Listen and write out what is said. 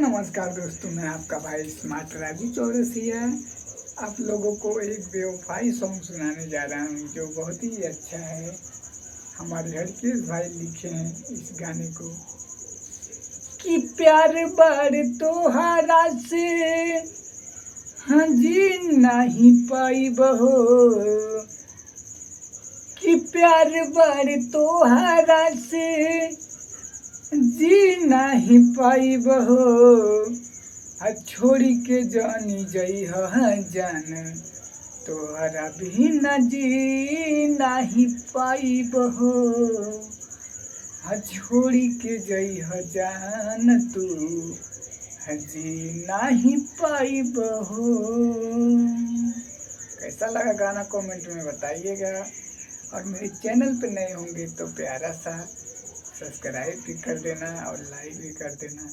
नमस्कार दोस्तों, मैं आपका भाई स्मार्ट राजू चौरसिया आप लोगों को एक बेवफाई सॉन्ग सुनाने जा रहा हूँ जो बहुत ही अच्छा है। हमारे हरकेश भाई लिखे हैं इस गाने को कि प्यार बार तोहरा से हाँ जी नहीं पाई बहो, कि प्यार बार तोहरा से जी नहीं पाई बहो, छोड़ी के जानी जई जान तोहरा भी न जी नहीं पाई बहो, छोड़ी के जई जान तू जी नहीं पाई बहो। कैसा लगा गाना कमेंट में बताइएगा, और मेरे चैनल पे नए होंगे तो प्यारा सा सब्सक्राइब भी कर देना और लाइक भी कर देना।